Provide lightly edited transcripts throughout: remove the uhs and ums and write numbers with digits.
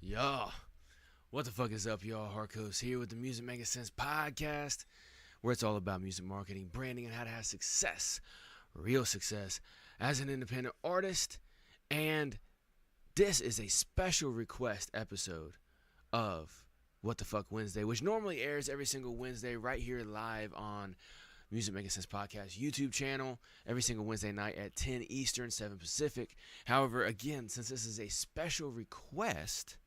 Yo, what the fuck is up, y'all? Harkos here with the Music Making Sense podcast, where it's all about music marketing, branding, and how to have success, real success, as an independent artist. And this is a special request episode of What the Fuck Wednesday, which normally airs every single Wednesday right here live on Music Making Sense podcast YouTube channel every single Wednesday night at 10 Eastern, 7 Pacific. However, again, since this is a special request,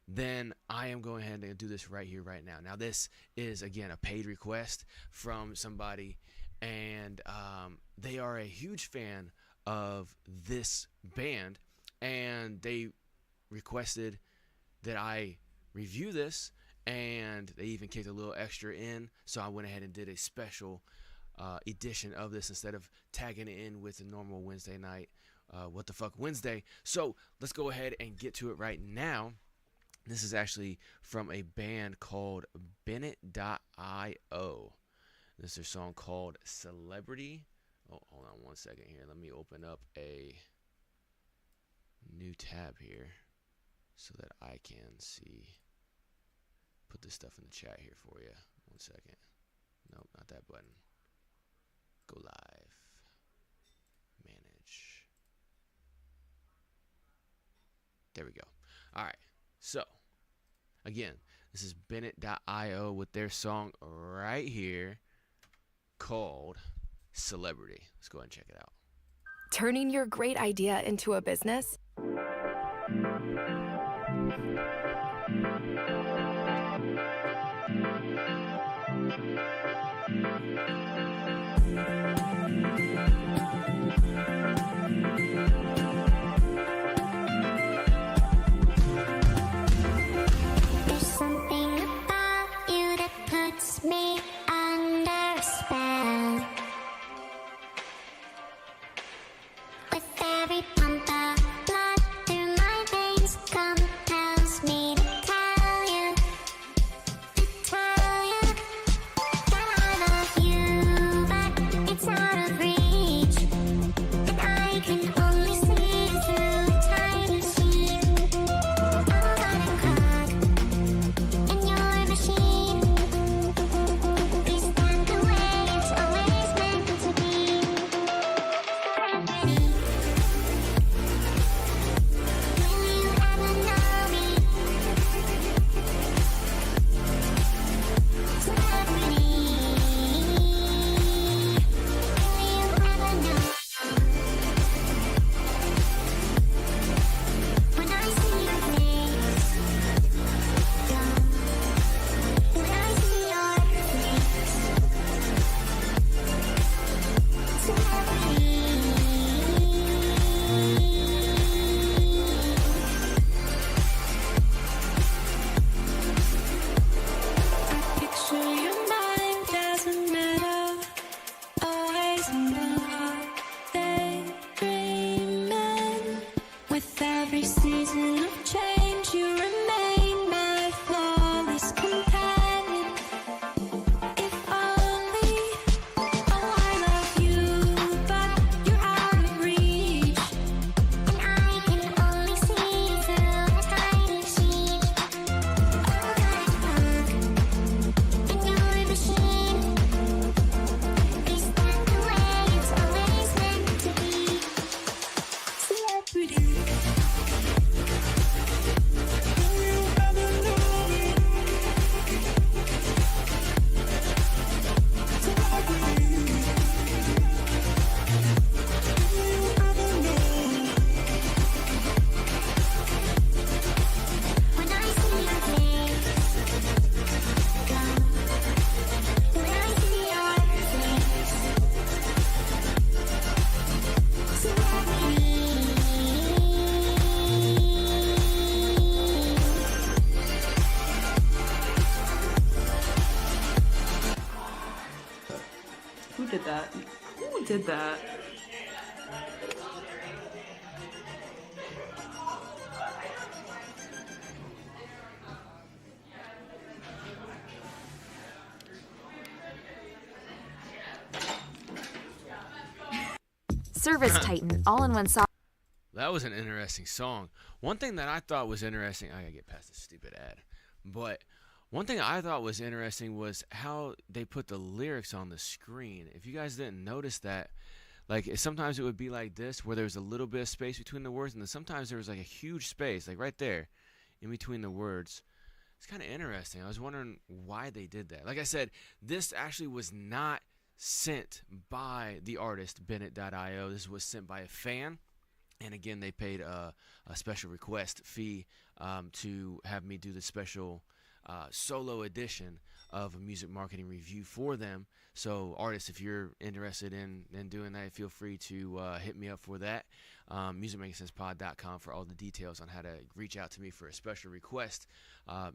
then I am going ahead and do this right here, right now. Now, this is, again, a paid request from somebody, and they are a huge fan of this band, and they requested that I review this, and they even kicked a little extra in, so I went ahead and did a special edition of this instead of tagging it in with the normal Wednesday night What the Fuck Wednesday. So let's go ahead and get to it right now. This is actually from a band called Bennett.io. This is their song called Celebrity. Oh, hold on one second here. Let me open up a new tab here so that I can see. Put this stuff in the chat here for you. One second. Nope, not that button. Go live. Manage. There we go. All right. So, again, this is Bennett.io with their song right here called Celebrity. Let's go ahead and check it out. Turning your great idea into a business? Me under spell. With every pump of blood through my veins compels me to tell you that I love you, but it's out of reach, and I can only see through a tiny sheet. All got a clog in your machine. Who did that? Service Titan all-in-one software. that was an interesting song. One thing that I thought was interesting, I gotta get past this stupid ad, but one thing I thought was interesting was how they put the lyrics on the screen. If you guys didn't notice that, like sometimes it would be like this, where there was a little bit of space between the words, and then sometimes there was like a huge space, like right there, in between the words. It's kind of interesting. I was wondering why they did that. Like I said, this actually was not sent by the artist Bennett.io. This was sent by a fan. And again, they paid a special request fee to have me do the special solo edition of a music marketing review for them. So artists, if you're interested in doing that, feel free to hit me up for that. MusicMakingSensePod.com for all the details on how to reach out to me for a special request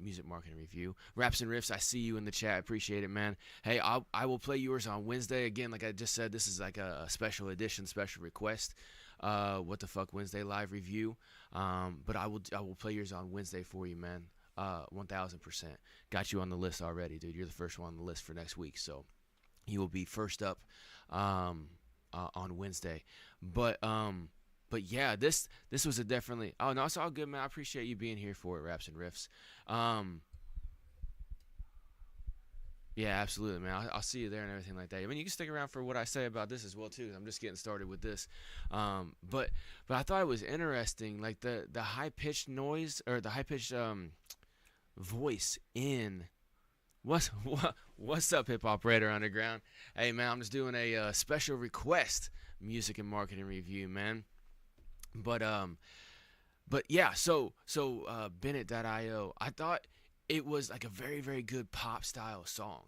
music marketing review. Raps and Riffs, I see you in the chat. I appreciate it, man. Hey, I will play yours on Wednesday. Again, like I just said, this is like a special edition, special request. What the Fuck Wednesday live review. But I will play yours on Wednesday for you, man. 1000%. Got you on the list already, dude. You're the first one on the list for next week, so you will be first up on Wednesday. But yeah, this was a definitely. Oh no, it's all good, man. I appreciate you being here for it, Raps and Riffs. Yeah, absolutely, man. I'll see you there and everything like that. I mean, you can stick around for what I say about this as well too. I'm just getting started with this, but I thought it was interesting, like the high pitched noise or the high pitched voice in. What's up, Hip Hop Raider Underground? Hey, man, I'm just doing a special request music and marketing review, man. But yeah, so Bennett.io, I thought it was like a very, very good pop style song.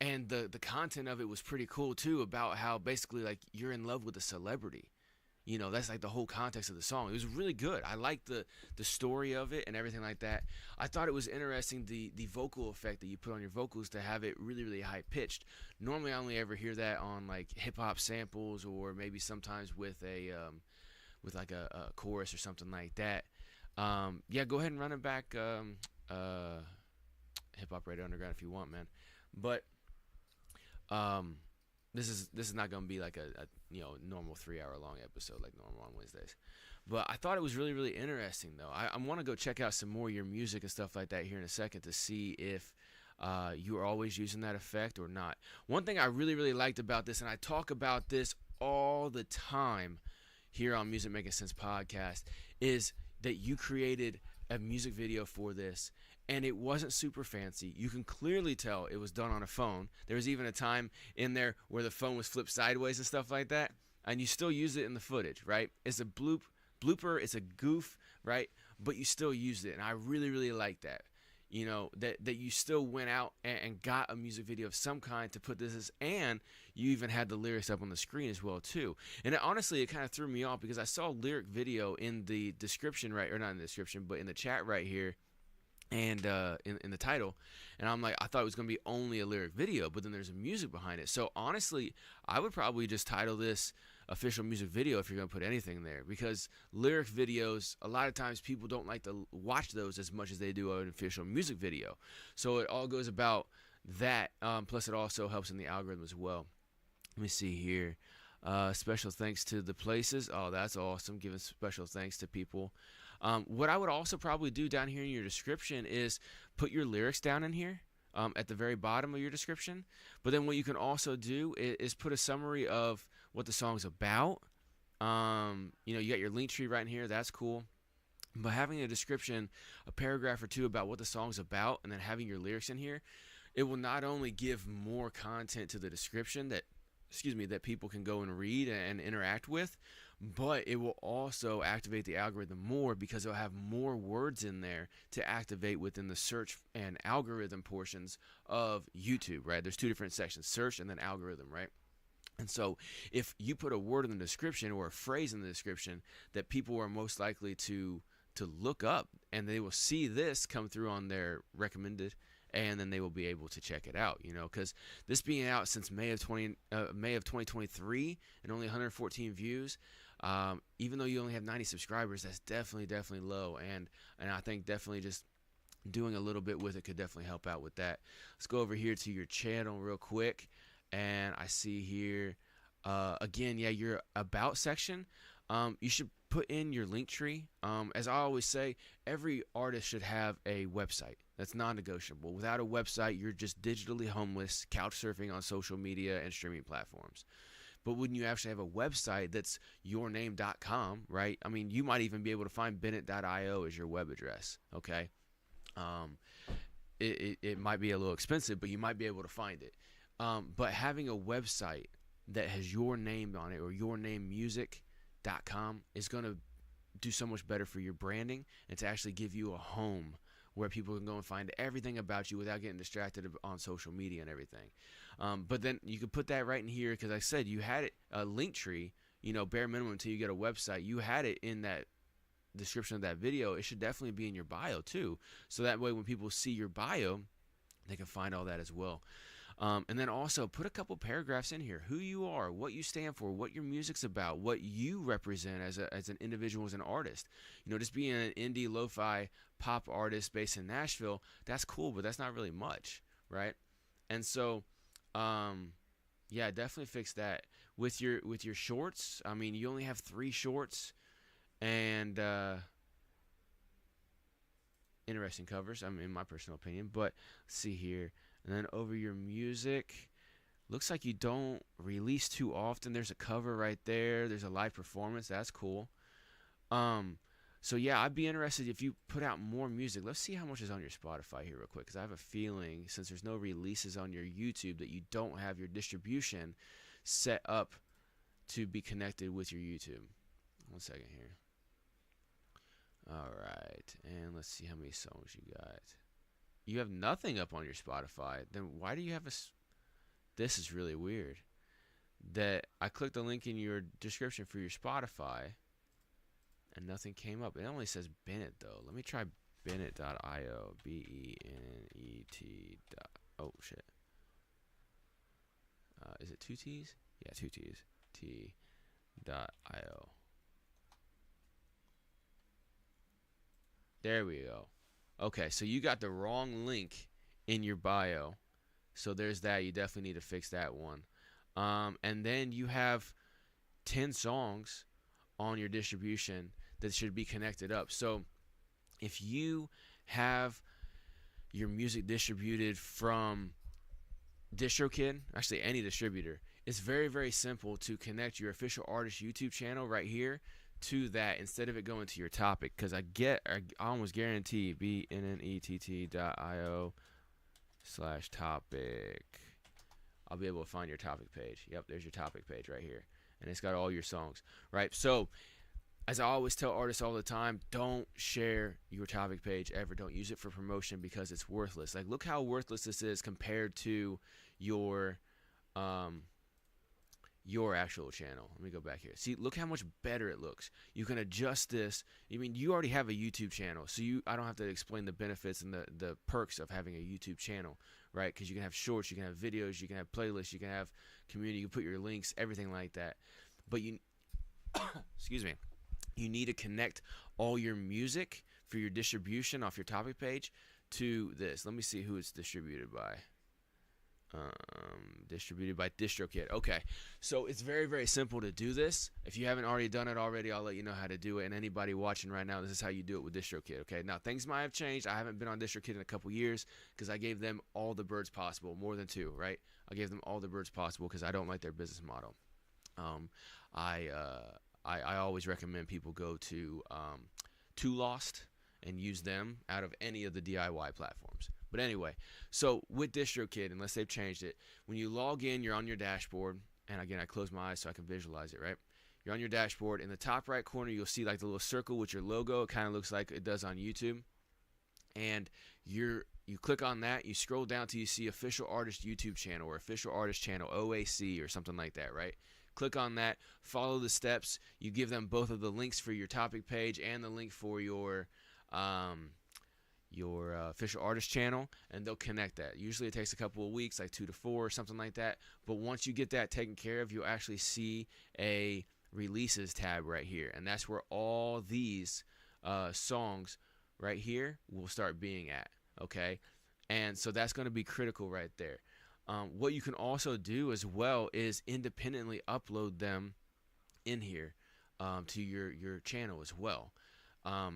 And the content of it was pretty cool too, about how basically like you're in love with a celebrity. You know, that's like the whole context of the song. It was really good. I liked the story of it and everything like that. I thought it was interesting, the vocal effect that you put on your vocals to have it really, really high pitched. Normally I only ever hear that on like hip hop samples, or maybe sometimes with a like a chorus or something like that. Yeah, go ahead and run it back, Hip Hop Radio Underground, if you want, man. But this is not gonna be like a normal 3-hour long episode like normal on Wednesdays. But I thought it was really, really interesting though. I want to go check out some more of your music and stuff like that here in a second to see if you are always using that effect or not. One thing I really, really liked about this, and I talk about this all the time here on Music Making Sense podcast, is that you created a music video for this, and it wasn't super fancy. You can clearly tell it was done on a phone. There was even a time in there where the phone was flipped sideways and stuff like that, and you still use it in the footage, right? It's a blooper, it's a goof, right? But you still used it, and I really, really like that. You know, that you still went out and got a music video of some kind to put this, and you even had the lyrics up on the screen as well too. And honestly, it kind of threw me off because I saw lyric video in the description, right, or not in the description, but in the chat right here, and in the title, and I'm like, I thought it was gonna be only a lyric video, but then there's a music behind it. So honestly, I would probably just title this official music video if you're gonna put anything there, because lyric videos, a lot of times people don't like to watch those as much as they do an official music video. So it all goes about that. Plus it also helps in the algorithm as well. Let me see here. Special thanks to the places. Oh, that's awesome. Giving special thanks to people. What I would also probably do down here in your description is put your lyrics down in here at the very bottom of your description. But then what you can also do is put a summary of what the song's about. You got your link tree right in here. That's cool. But having a description, a paragraph or two about what the song's about, and then having your lyrics in here, it will not only give more content to the description that people can go and read and interact with, but it will also activate the algorithm more because it'll have more words in there to activate within the search and algorithm portions of YouTube, right? There's two different sections, search and then algorithm, right? And so if you put a word in the description or a phrase in the description that people are most likely to look up, and they will see this come through on their recommended, and then they will be able to check it out, because this being out since May of 2023 and only 114 views, even though you only have 90 subscribers, that's definitely low, and I think definitely just doing a little bit with it could definitely help out with that. Let's go over here to your channel real quick, and I see here again, yeah, your about section. You should put in your link tree. As I always say, every artist should have a website. That's non-negotiable. Without a website, you're just digitally homeless, couch surfing on social media and streaming platforms. But when you actually have a website that's yourname.com, right? I mean, you might even be able to find Bennett.io as your web address, okay? It might be a little expensive, but you might be able to find it. But having a website that has your name on it, or yournamemusic.com, is going to do so much better for your branding, and to actually give you a home where people can go and find everything about you without getting distracted on social media and everything. But then you could put that right in here, because I said you had it, a link tree, bare minimum until you get a website. You had it in that description of that video. It should definitely be in your bio too, so that way when people see your bio, they can find all that as well. And then also put a couple paragraphs in here: who you are, what you stand for, what your music's about, what you represent as an individual, as an artist. Just being an indie lo-fi pop artist based in Nashville, that's cool, but that's not really much, right? And so yeah, definitely fix that. With your shorts, I mean, you only have 3 shorts, and interesting covers, I mean, in my personal opinion. But let's see here. And then over your music, looks like you don't release too often. There's a cover right there. There's a live performance. That's cool. So yeah, I'd be interested if you put out more music. Let's see how much is on your Spotify here real quick, because I have a feeling, since there's no releases on your YouTube, that you don't have your distribution set up to be connected with your YouTube. 1 second here. All right, and let's see how many songs you got. You have nothing up on your Spotify. Then why do you have this is really weird. That I clicked the link in your description for your Spotify, and nothing came up. It only says Bennett though. Let me try Bennett.io. BENNET. Oh shit. Is it 2 T's? Yeah, 2 T's. T.io. There we go. Okay, so you got the wrong link in your bio. So there's that. You definitely need to fix that one. And then you have 10 songs on your distribution that should be connected up. So if you have your music distributed from DistroKid, actually any distributor, it's very, very simple to connect your official artist YouTube channel right here to that, instead of it going to your topic. Because I almost guarantee bennett.io/topic, I'll be able to find your topic page. Yep, there's your topic page right here, and it's got all your songs, right? So as I always tell artists all the time, don't share your topic page ever. Don't use it for promotion, because it's worthless. Like, look how worthless this is compared to your actual channel. Let me go back here. See, look how much better it looks. You can adjust this. I mean, you already have a YouTube channel, so I don't have to explain the benefits and the perks of having a YouTube channel, right? Because you can have shorts, you can have videos, you can have playlists, you can have community, you can put your links, everything like that. But you excuse me, you need to connect all your music for your distribution off your topic page to this. Let me see who it's distributed by. Distributed by DistroKid. Okay, so it's very, very simple to do this. If you haven't already done it already, I'll let you know how to do it. And anybody watching right now, this is how you do it with DistroKid. Okay, now things might have changed. I haven't been on DistroKid in a couple years, because I gave them all the birds possible, more than 2, right? I gave them all the birds possible because I don't like their business model. I always recommend people go to Too Lost and use them out of any of the DIY platforms. But anyway, so with DistroKid, unless they've changed it, when you log in, you're on your dashboard. And again, I close my eyes so I can visualize it, right? You're on your dashboard. In the top right corner, you'll see like the little circle with your logo. It kind of looks like it does on YouTube. And you click on that. You scroll down till you see official artist YouTube channel, or official artist channel, OAC, or something like that, right? Click on that. Follow the steps. You give them both of the links for your topic page and the link for your official artist channel, and they'll connect that. Usually it takes a couple of weeks, like 2 to 4 or something like that. But once you get that taken care of, you'll actually see a releases tab right here, and that's where all these songs right here will start being at. Okay, and so that's going to be critical right there. What you can also do as well is independently upload them in here. to your channel as well.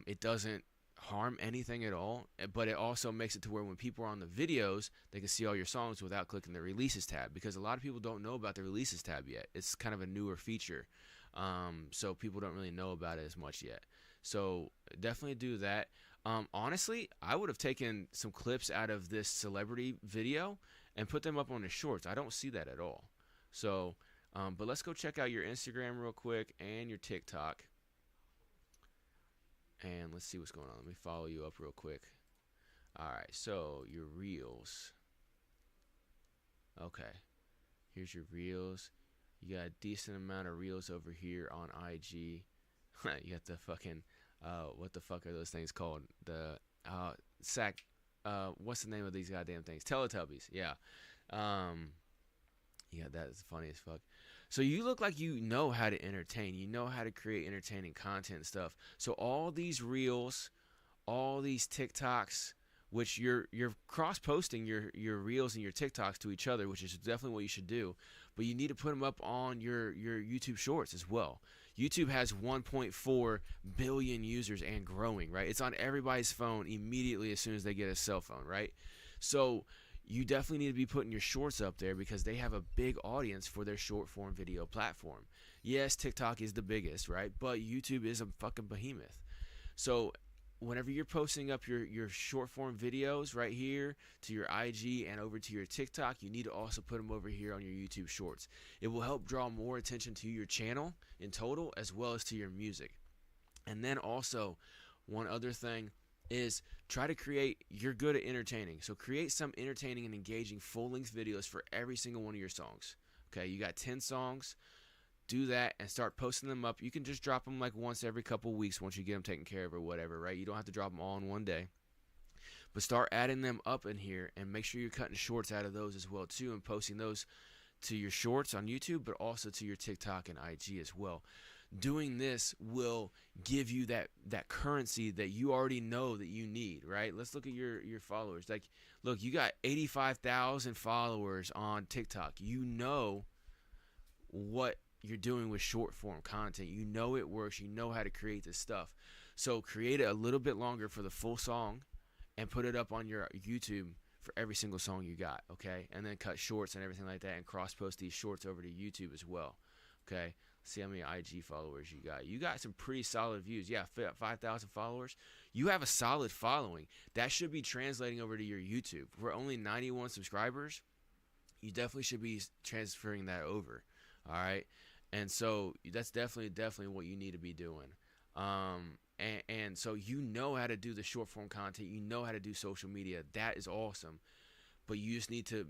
It doesn't harm anything at all, but it also makes it to where when people are on the videos, they can see all your songs without clicking the releases tab, because a lot of people don't know about the releases tab yet. It's kind of a newer feature, so people don't really know about it as much yet. So definitely do that. Honestly, I would have taken some clips out of this celebrity video and put them up on the shorts. I don't see that at all. So, but let's go check out your Instagram real quick and your TikTok. And let's see what's going on. Let me follow you up real quick. All right, so your reels. Okay, here's your reels. You got a decent amount of reels over here on IG. You got the fucking, what the fuck are those things called? The what's the name of these goddamn things? Teletubbies. Yeah. Yeah, that is funny as fuck. So you look like you know how to entertain. You know how to create entertaining content and stuff. So all these reels, all these TikToks, which you're cross-posting your reels and your TikToks to each other, which is definitely what you should do. But you need to put them up on your YouTube Shorts as well. YouTube has 1.4 billion users and growing, right? It's on everybody's phone immediately as soon as they get a cell phone, right? So you definitely need to be putting your shorts up there because they have a big audience for their short form video platform. Yes, TikTok is the biggest, right? But YouTube is a fucking behemoth. So whenever you're posting up your short form videos right here to your IG and over to your TikTok, you need to also put them over here on your YouTube Shorts. It will help draw more attention to your channel in total as well as to your music. And then also, one other thing is try to create, you're good at entertaining, so create some entertaining and engaging full-length videos for every single one of your songs. Okay, you got 10 songs, do that and start posting them up. You can just drop them like once every couple weeks once you get them taken care of or whatever, right? You don't have to drop them all in one day, but start adding them up in here and make sure you're cutting shorts out of those as well too, and posting those to your shorts on YouTube, but also to your TikTok and IG as well. Doing this will give you that currency that you already know that you need, right? Let's look at your followers. Like, look, you got 85,000 followers on TikTok. You know what you're doing with short form content. You know it works. You know how to create this stuff. So create it a little bit longer for the full song and put it up on your YouTube for every single song you got, okay? And then cut shorts and everything like that and cross-post these shorts over to YouTube as well, okay? See how many IG followers you got. You got some pretty solid views. Yeah, 5,000 followers. You have a solid following. That should be translating over to your YouTube. We're only 91 subscribers. You definitely should be transferring that over, all right? And so that's definitely what you need to be doing. And so you know how to do the short form content. You know how to do social media. That is awesome. But you just need to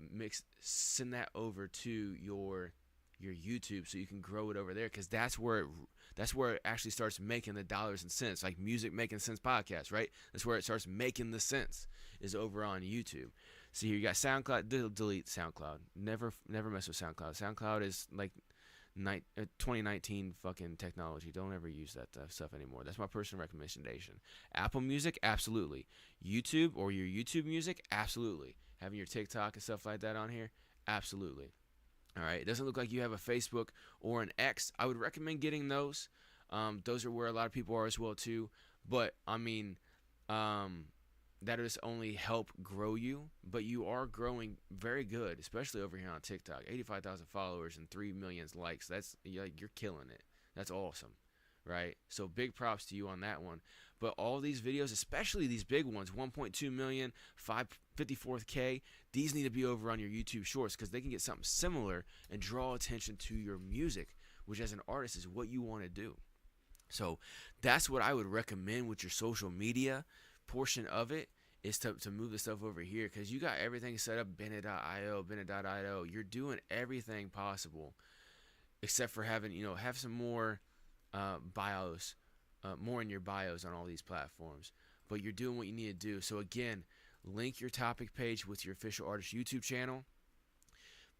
send that over to your YouTube so you can grow it over there, because that's where it actually starts making the dollars and cents, like Music Making Sense podcast, right? That's where it starts making the sense, is over on YouTube. See, here you got SoundCloud. Delete SoundCloud. Never mess with SoundCloud. SoundCloud is like 2019 fucking technology. Don't ever use that stuff anymore. That's my personal recommendation. Apple Music, absolutely. YouTube or your YouTube Music, absolutely. Having your TikTok and stuff like that on here, absolutely. All right, it doesn't look like you have a Facebook or an X. I would recommend getting those. Those are where a lot of people are as well too. But I mean, that just only help grow you. But you are growing very good, especially over here on TikTok. 85,000 followers and 3 million likes. That's, you're killing it. That's awesome, right? So big props to you on that one. But all these videos, especially these big ones, 1.2 million, 54K, these need to be over on your YouTube Shorts, because they can get something similar and draw attention to your music, which as an artist is what you want to do. So that's what I would recommend with your social media portion of it, is to move the stuff over here, because you got everything set up, Bennett.io. You're doing everything possible except for having, have some more bios. More in your bios on all these platforms, but you're doing what you need to do. So again, link your topic page with your official artist YouTube channel.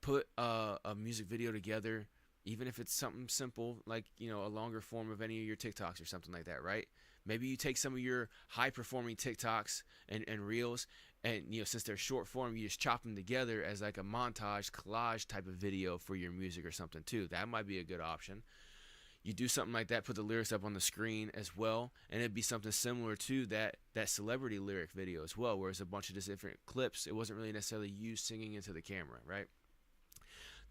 Put a music video together, even if it's something simple like a longer form of any of your TikToks or something like that, right? Maybe you take some of your high performing TikToks and reels, and since they're short form, you just chop them together as like a montage collage type of video for your music or something too. That might be a good option. you do something like that, put the lyrics up on the screen as well, and it'd be something similar to that celebrity lyric video as well, where it's a bunch of just different clips. It wasn't really necessarily you singing into the camera, right?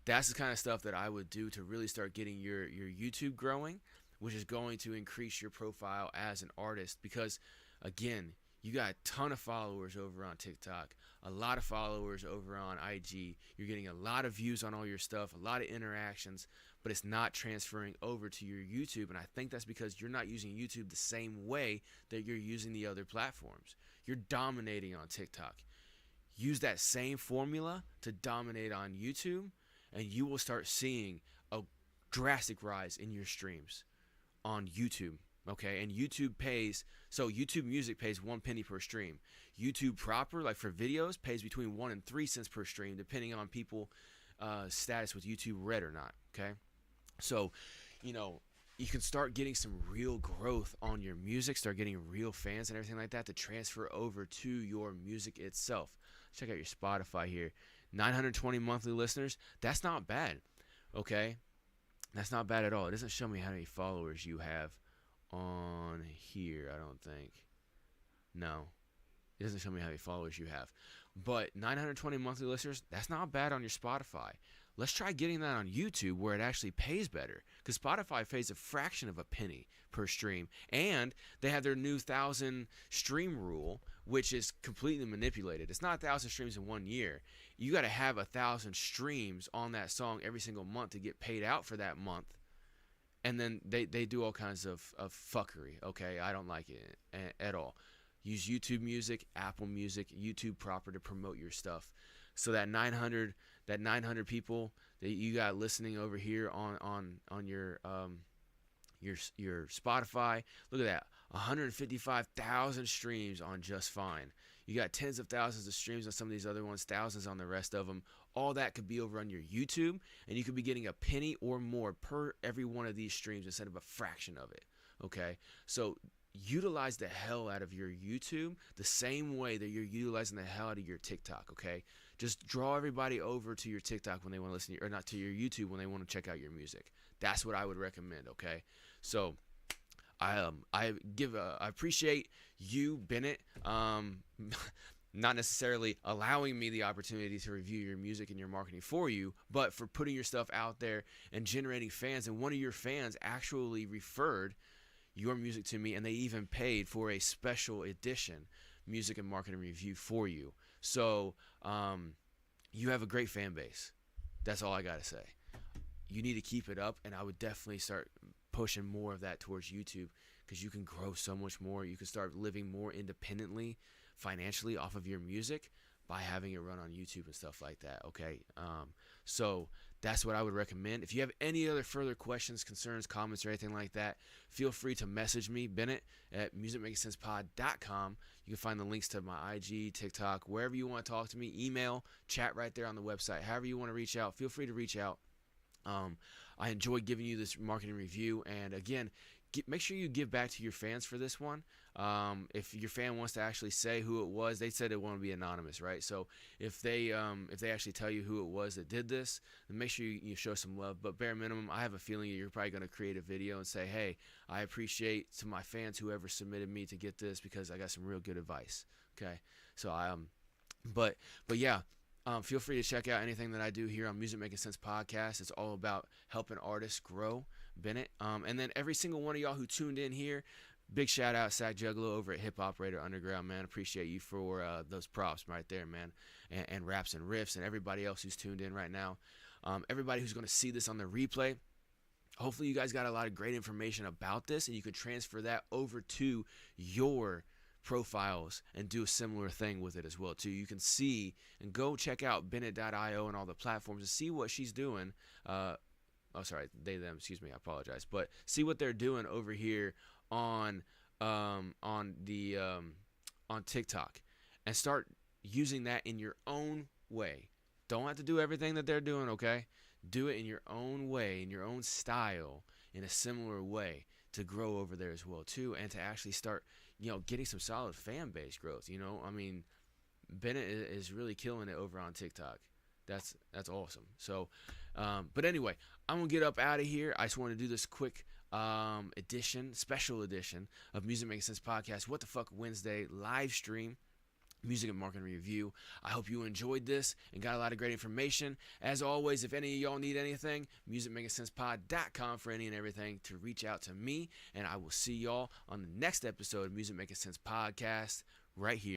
That's the kind of stuff that I would do to really start getting your YouTube growing, which is going to increase your profile as an artist. Because again, you got a ton of followers over on TikTok, a lot of followers over on IG. You're getting a lot of views on all your stuff, a lot of interactions, but it's not transferring over to your YouTube. And I think that's because you're not using YouTube the same way that you're using the other platforms. You're dominating on TikTok. Use that same formula to dominate on YouTube, and you will start seeing a drastic rise in your streams on YouTube. Okay, and YouTube pays, so YouTube Music pays 1 penny per stream. YouTube proper, like for videos, pays between 1 and 3 cents per stream, depending on people status with YouTube Red or not. Okay, so you can start getting some real growth on your music, start getting real fans and everything like that to transfer over to your music itself. Check out your Spotify here, 920 monthly listeners. That's not bad. Okay, that's not bad at all. It doesn't show me how many followers you have on here, I don't think. No, it doesn't show me how many followers you have. But 920 monthly listeners, that's not bad on your Spotify. Let's try getting that on YouTube, where it actually pays better, because Spotify pays a fraction of a penny per stream, and they have their new 1,000 stream rule, which is completely manipulated. It's not 1,000 streams in 1 year. You got to have 1,000 streams on that song every single month to get paid out for that month. And then they do all kinds of fuckery, okay? I don't like it at all. Use YouTube Music, Apple Music, YouTube proper to promote your stuff. So that 900 people that you got listening over here on your Spotify, look at that, 155,000 streams on Just Fine. You got tens of thousands of streams on some of these other ones, thousands on the rest of them. All that could be over on your YouTube, and you could be getting a penny or more per every one of these streams instead of a fraction of it. Okay, so utilize the hell out of your YouTube the same way that you're utilizing the hell out of your TikTok. Okay, just draw everybody over to your TikTok when they want to listen to you, or not to your YouTube when they want to check out your music. That's what I would recommend. Okay, so I appreciate you, Bennett, not necessarily allowing me the opportunity to review your music and your marketing for you, but for putting your stuff out there and generating fans. And one of your fans actually referred your music to me, and they even paid for a special edition music and marketing review for you. So you have a great fan base. That's all I got to say. You need to keep it up, and I would definitely start pushing more of that towards YouTube, because you can grow so much more. You can start living more independently financially off of your music by having it run on YouTube and stuff like that. Okay, so that's what I would recommend. If you have any other further questions, concerns, comments, or anything like that, feel free to message me, Bennett, at musicmakingsensepod.com. You can find the links to my IG, TikTok, wherever you want to talk to me. Email, chat right there on the website. However you want to reach out, feel free to reach out. I enjoy giving you this marketing review, and again, make sure you give back to your fans for this one. If your fan wants to actually say who it was, they said it want to be anonymous, right? So if they actually tell you who it was that did this, then make sure you show some love. But bare minimum, I have a feeling you're probably going to create a video and say, hey, I appreciate to my fans whoever submitted me to get this, because I got some real good advice. Okay, so but yeah. Feel free to check out anything that I do here on Music Making Sense Podcast. It's all about helping artists grow, Bennett. And then every single one of y'all who tuned in here, big shout out, Sack Juggalo over at Hip Hop Raider Underground, man. Appreciate you for those props right there, man. And raps and riffs, and everybody else who's tuned in right now. Everybody who's going to see this on the replay, hopefully you guys got a lot of great information about this, and you could transfer that over to your profiles and do a similar thing with it as well too. You can see and go check out Bennett.io and all the platforms and see what she's doing. They, them, excuse me, I apologize. But see what they're doing over here on TikTok, and start using that in your own way. Don't have to do everything that they're doing, okay? Do it in your own way, in your own style, in a similar way, to grow over there as well too, and to actually start getting some solid fan base growth. I mean, Bennett is really killing it over on TikTok. That's awesome. So, but anyway, I'm gonna get up out of here. I just want to do this quick special edition of Music Making Sense Podcast, What the Fuck Wednesday live stream. Music and Marketing Review. I hope you enjoyed this and got a lot of great information. As always, if any of y'all need anything, musicmakingsensepod.com for any and everything to reach out to me. And I will see y'all on the next episode of Music Making Sense Podcast right here.